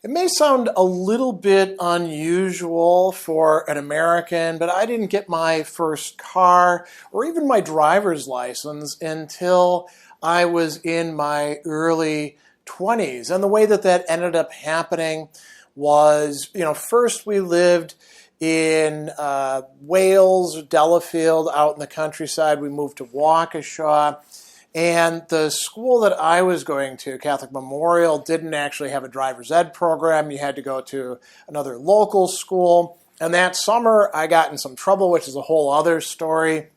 It may sound a little bit unusual for an American, but I didn't get my first car or even my driver's license until I was in my early 20s. And the way that that ended up happening was, first we lived in Wales, Delafield, out in the countryside. We moved to Waukesha. And the school that I was going to, Catholic Memorial, didn't actually have a driver's ed program. You had to go to another local school. And that summer, I got in some trouble, which is a whole other story.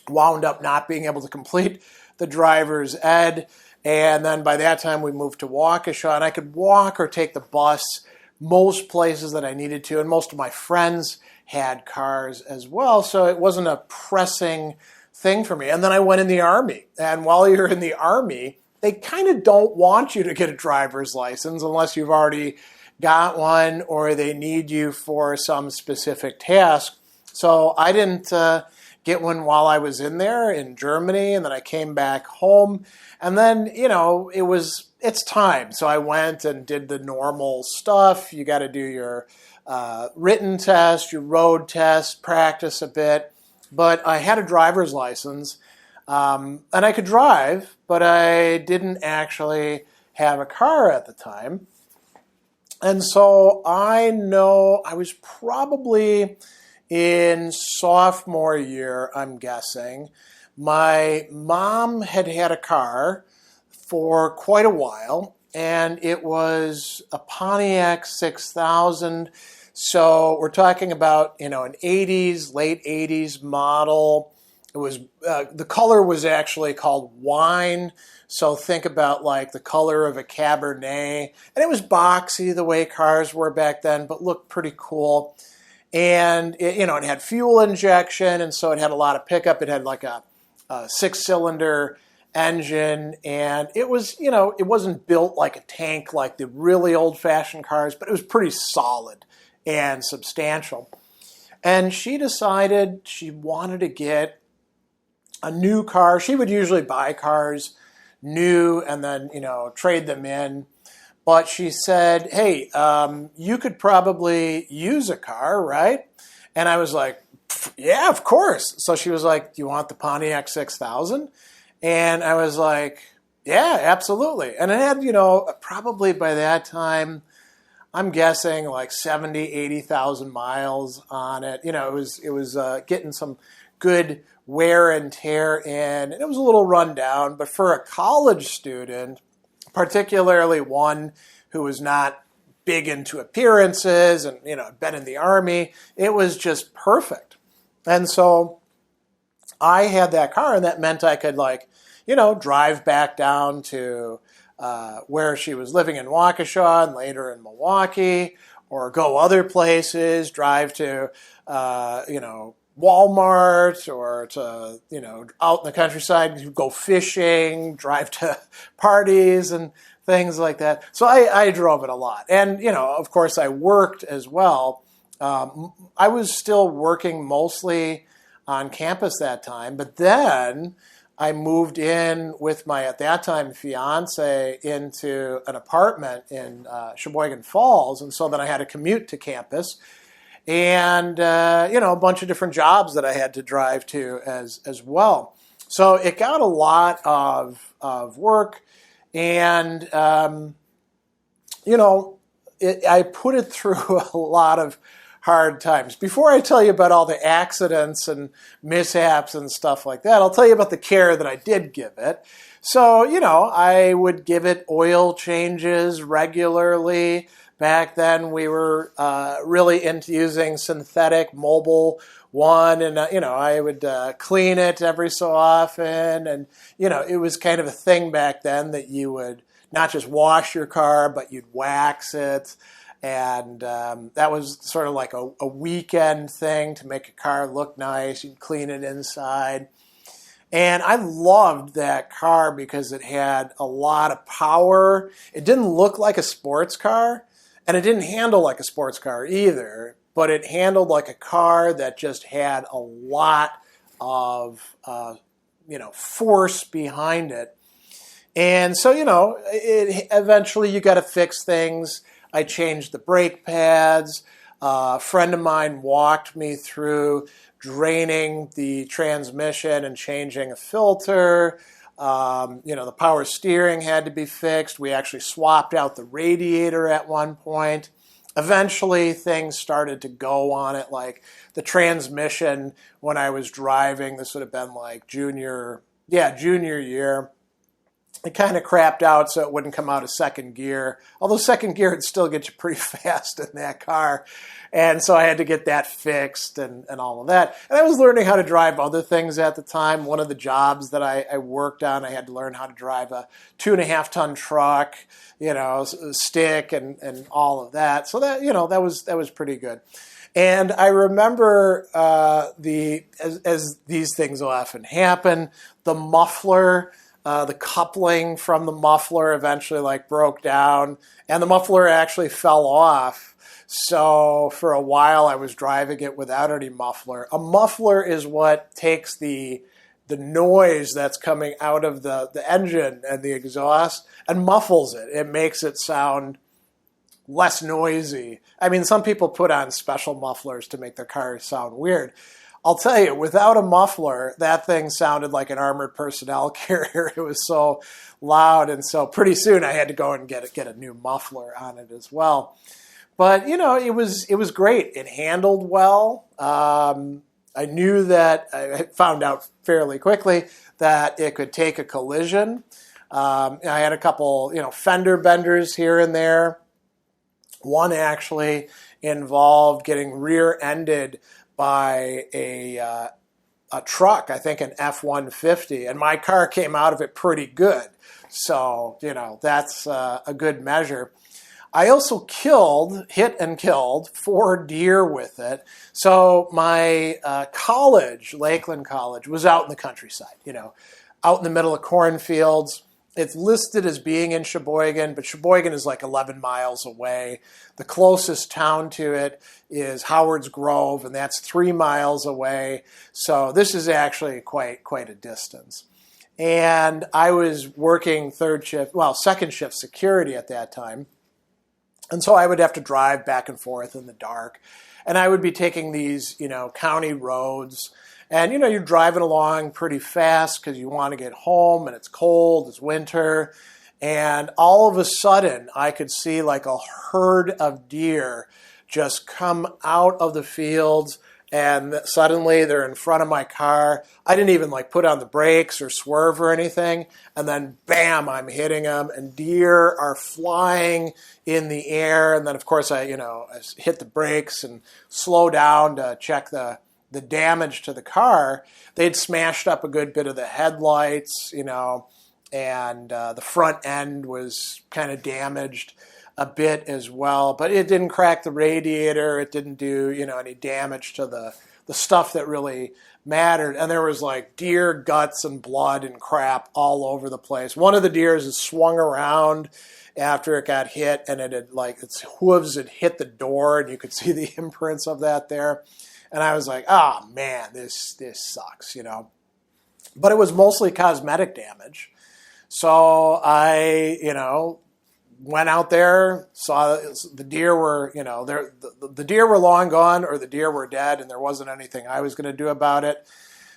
Wound up not being able to complete the driver's ed. And then by that time, we moved to Waukesha, and I could walk or take the bus most places that I needed to. And most of my friends had cars as well, so it wasn't a pressing thing for me. And then I went in the Army. And while you're in the Army, they kind of don't want you to get a driver's license unless you've already got one or they need you for some specific task. So I didn't get one while I was in there in Germany, and then I came back home. And then, it's time. So I went and did the normal stuff. You got to do your written test, your road test, practice a bit. But I had a driver's license, and I could drive, but I didn't actually have a car at the time. And so I know I was probably in sophomore year, I'm guessing. My mom had had a car for quite a while, and it was a Pontiac 6000. So we're talking about, an 80s, late 80s model. It was the color was actually called wine. So think about like the color of a Cabernet. And it was boxy the way cars were back then, but looked pretty cool. And it had fuel injection, and so it had a lot of pickup. It had like a 6-cylinder engine, and it was, it wasn't built like a tank like the really old-fashioned cars, but it was pretty solid and substantial. And she decided she wanted to get a new car. She would usually buy cars new and then, trade them in. But she said, hey, you could probably use a car, right? And I was like, yeah, of course. So she was like, do you want the Pontiac 6000? And I was like, yeah, absolutely. And it had, probably by that time, I'm guessing like 70, 80,000 miles on it. It was getting some good wear and tear in. And it was a little run down, but for a college student, particularly one who was not big into appearances and, been in the Army, it was just perfect. And so I had that car, and that meant I could drive back down to where she was living in Waukesha and later in Milwaukee, or go other places, drive to, Walmart, or to, out in the countryside, go fishing, drive to parties and things like that. So I drove it a lot. And, of course, I worked as well. I was still working mostly on campus that time, but then I moved in with my, at that time, fiance into an apartment in Sheboygan Falls, and so then I had to commute to campus, and a bunch of different jobs that I had to drive to as well. So it got a lot of work, and I put it through a lot of hard times. Before I tell you about all the accidents and mishaps and stuff like that, I'll tell you about the care that I did give it. So, I would give it oil changes regularly. Back then, we were really into using synthetic Mobil 1, and, I would clean it every so often. And, it was kind of a thing back then that you would not just wash your car, but you'd wax it. And that was sort of like a weekend thing to make a car look nice. You'd clean it inside. And I loved that car because it had a lot of power. It didn't look like a sports car, and it didn't handle like a sports car either, but it handled like a car that just had a lot of force behind it. And so, eventually you got to fix things. I changed the brake pads. A friend of mine walked me through draining the transmission and changing a filter. The power steering had to be fixed. We actually swapped out the radiator at one point. Eventually, things started to go on it, like the transmission when I was driving. This would have been like junior year. It kind of crapped out so it wouldn't come out of second gear. Although second gear would still get you pretty fast in that car. And so I had to get that fixed and all of that. And I was learning how to drive other things at the time. One of the jobs that I worked on, I had to learn how to drive a 2.5-ton truck, stick and all of that. So that was pretty good. And I remember as these things will often happen, the muffler, the coupling from the muffler eventually broke down, and the muffler actually fell off. So for a while I was driving it without any muffler. A muffler is what takes the noise that's coming out of the engine and the exhaust and muffles it. It makes it sound less noisy. I mean, some people put on special mufflers to make their cars sound weird. I'll tell you, without a muffler, that thing sounded like an armored personnel carrier. It was so loud, and so pretty soon I had to go and get a new muffler on it as well. But it was great. It handled well. I knew that I found out fairly quickly that it could take a collision. I had a couple fender benders here and there. One actually involved getting rear-ended by a truck, I think an F-150, and my car came out of it pretty good. So, that's a good measure. I also hit and killed 4 deer with it. So my college, Lakeland College, was out in the countryside, out in the middle of cornfields. It's listed as being in Sheboygan, but Sheboygan is like 11 miles away. The closest town to it is Howard's Grove, and that's 3 miles away. So this is actually quite a distance. And I was working second shift security at that time. And so I would have to drive back and forth in the dark. And I would be taking these, county roads. And, you're driving along pretty fast because you want to get home and it's cold, it's winter. And all of a sudden, I could see like a herd of deer just come out of the fields. And suddenly they're in front of my car. I didn't even put on the brakes or swerve or anything. And then bam, I'm hitting them, and deer are flying in the air. And then of course I hit the brakes and slow down to check the damage to the car. They'd smashed up a good bit of the headlights, and the front end was kind of damaged a bit as well, but it didn't crack the radiator. It didn't do, any damage to the stuff that really mattered. And there was deer guts and blood and crap all over the place. One of the deers had swung around after it got hit, and it had its hooves had hit the door, and you could see the imprints of that there. And I was like, oh man, this sucks, But it was mostly cosmetic damage. So I, went out there, saw the deer were, the deer were long gone, or the deer were dead, and there wasn't anything I was going to do about it.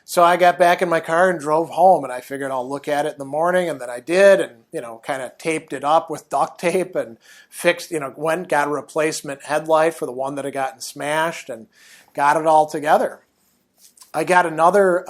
So I got back in my car and drove home, and I figured I'll look at it in the morning, and then I did, and kind of taped it up with duct tape and fixed, got a replacement headlight for the one that had gotten smashed, and got it all together. I got another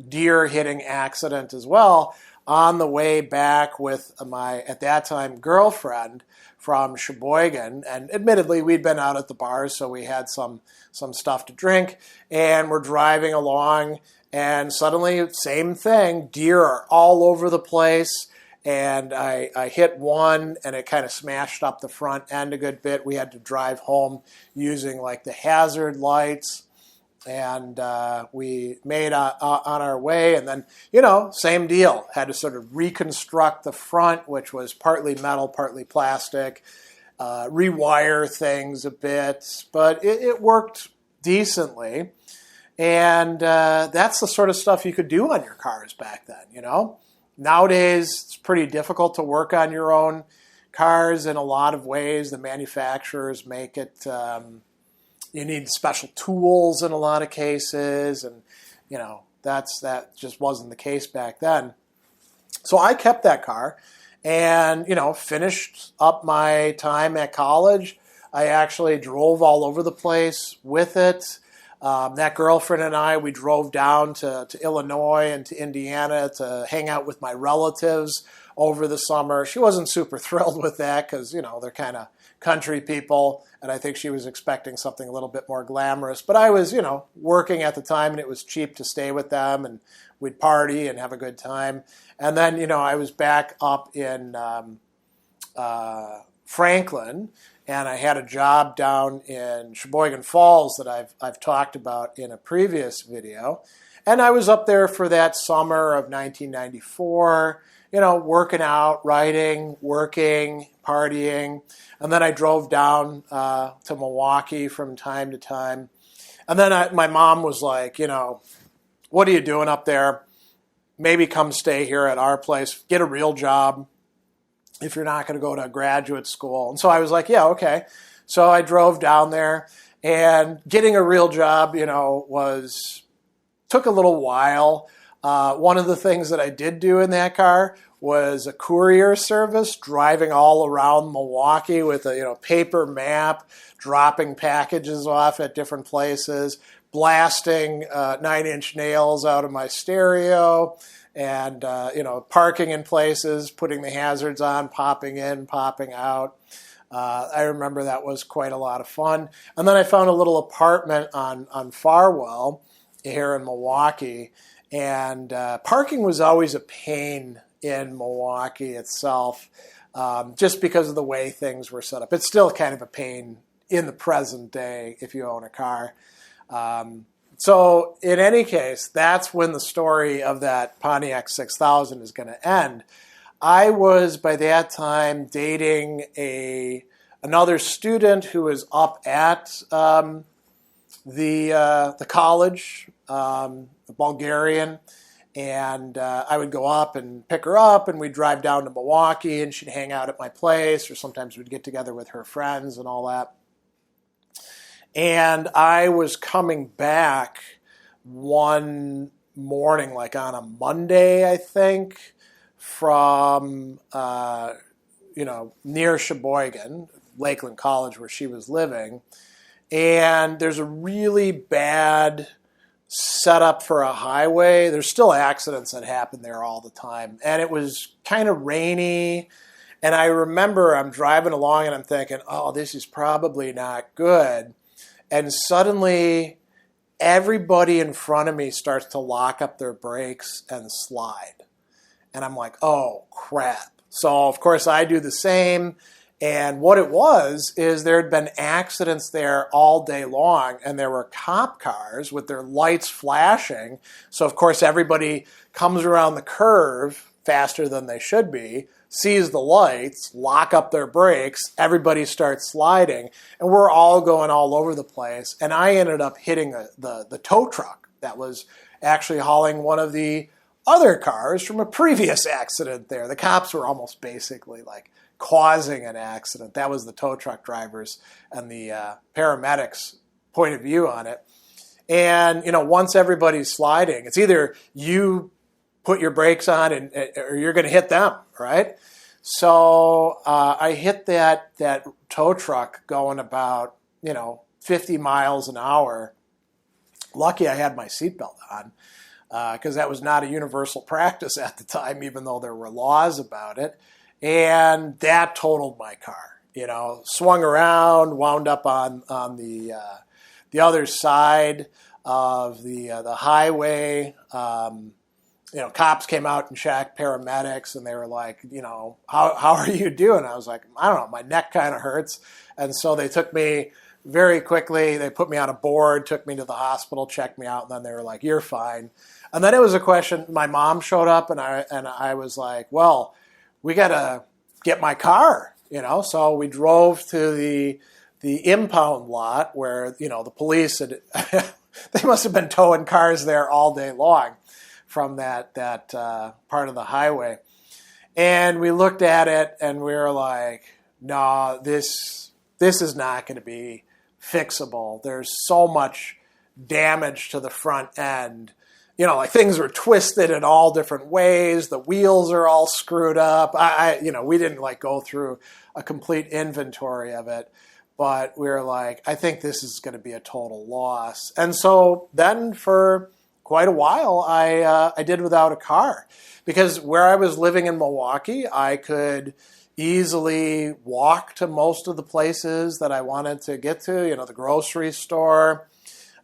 deer hitting accident as well on the way back with my, at that time, girlfriend from Sheboygan. And admittedly, we'd been out at the bars, so we had some stuff to drink. And we're driving along, and suddenly, same thing, deer are all over the place. And I hit one, and it kind of smashed up the front end a good bit. We had to drive home using the hazard lights. And we made on our way, and then, same deal. Had to sort of reconstruct the front, which was partly metal, partly plastic, rewire things a bit, but it worked decently. And that's the sort of stuff you could do on your cars back then, Nowadays, it's pretty difficult to work on your own cars in a lot of ways. The manufacturers make it, you need special tools in a lot of cases, and that just wasn't the case back then. So I kept that car and, finished up my time at college. I actually drove all over the place with it. That girlfriend and I, we drove down to Illinois and to Indiana to hang out with my relatives over the summer. She wasn't super thrilled with that because, they're kind of country people, and I think she was expecting something a little bit more glamorous. But I was, working at the time, and it was cheap to stay with them, and we'd party and have a good time. And then, I was back up in Franklin, and I had a job down in Sheboygan Falls that I've talked about in a previous video. And I was up there for that summer of 1994, working out, writing, working, partying. And then I drove down to Milwaukee from time to time. And then my mom was like, what are you doing up there? Maybe come stay here at our place, get a real job if you're not going to go to graduate school. And so I was like, yeah, okay. So I drove down there, and getting a real job, took a little while. One of the things that I did do in that car was a courier service, driving all around Milwaukee with a paper map, dropping packages off at different places, blasting 9-inch nails out of my stereo, and parking in places, putting the hazards on, popping in, popping out. I remember that was quite a lot of fun. And then I found a little apartment on Farwell here in Milwaukee, and parking was always a pain in Milwaukee itself, just because of the way things were set up. It's still kind of a pain in the present day if you own a car. So in any case, that's when the story of that Pontiac 6000 is going to end. I was, by that time, dating another student who was up at the college, the Bulgarian, and I would go up and pick her up, and we'd drive down to Milwaukee, and she'd hang out at my place, or sometimes we'd get together with her friends and all that. And I was coming back one morning, like on a Monday, I think, from, near Sheboygan, Lakeland College, where she was living. And there's a really bad setup for a highway. There's still accidents that happen there all the time. And it was kind of rainy. And I remember I'm driving along and I'm thinking, oh, this is probably not good. And suddenly, everybody in front of me starts to lock up their brakes and slide. And I'm like, oh, crap. So, of course, I do the same. And what it was is there had been accidents there all day long, and there were cop cars with their lights flashing. So, of course, everybody comes around the curve faster than they should be, sees the lights, lock up their brakes, everybody starts sliding, and we're all going all over the place. And I ended up hitting the tow truck that was actually hauling one of the other cars from a previous accident there. The cops were almost basically like causing an accident. That was the tow truck drivers and the paramedics' point of view on it. And, once everybody's sliding, it's either you put your brakes on or you're going to hit them, right? So I hit that tow truck going about, 50 miles an hour. Lucky I had my seatbelt on because that was not a universal practice at the time, even though there were laws about it. And that totaled my car. Swung around, wound up on the other side of the highway. Cops came out and checked, paramedics, and they were like, how are you doing? I was like, I don't know, my neck kind of hurts. And so they took me very quickly. They put me on a board, took me to the hospital, checked me out, and then they were like, you're fine. And then it was a question. My mom showed up, and I was like, well, we got to get my car, So we drove to the impound lot where, the police had, they must have been towing cars there all day long from that part of the highway. And we looked at it and we were like, no, this is not going to be fixable. There's so much damage to the front end. You know, like things were twisted in all different ways. The wheels are all screwed up. We didn't like go through a complete inventory of it, but we were like, I think this is going to be a total loss. And so then for quite a while, I did without a car, because where I was living in Milwaukee, I could easily walk to most of the places that I wanted to get to. You know, the grocery store,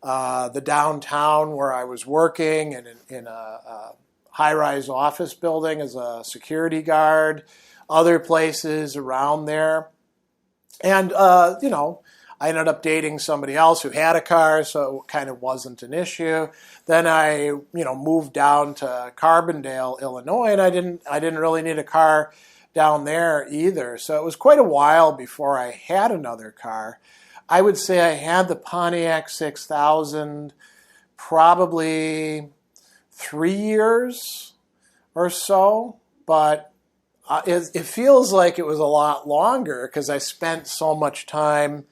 the downtown where I was working, and in a high-rise office building as a security guard, other places around there. And, I ended up dating somebody else who had a car, so it kind of wasn't an issue. Then I, moved down to Carbondale, Illinois, and I didn't really need a car down there either. So it was quite a while before I had another car. I would say I had the Pontiac 6000 probably 3 years or so, but it feels like it was a lot longer because I spent so much time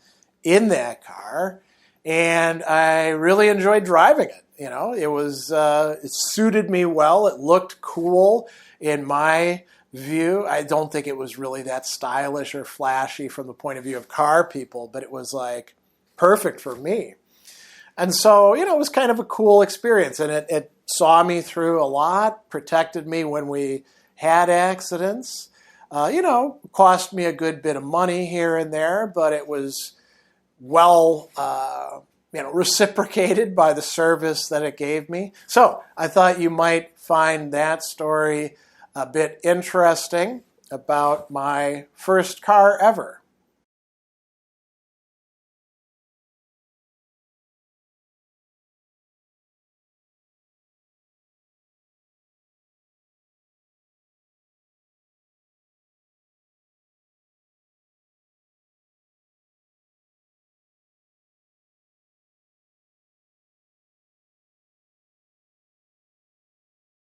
in that car, and I really enjoyed driving it. It suited me well. It looked cool in my view. I don't think it was really that stylish or flashy from the point of view of car people, but it was like perfect for me. And so, it was kind of a cool experience, and it saw me through a lot, protected me when we had accidents. Cost me a good bit of money here and there, but it was well, reciprocated by the service that it gave me. So I thought you might find that story a bit interesting about my first car ever.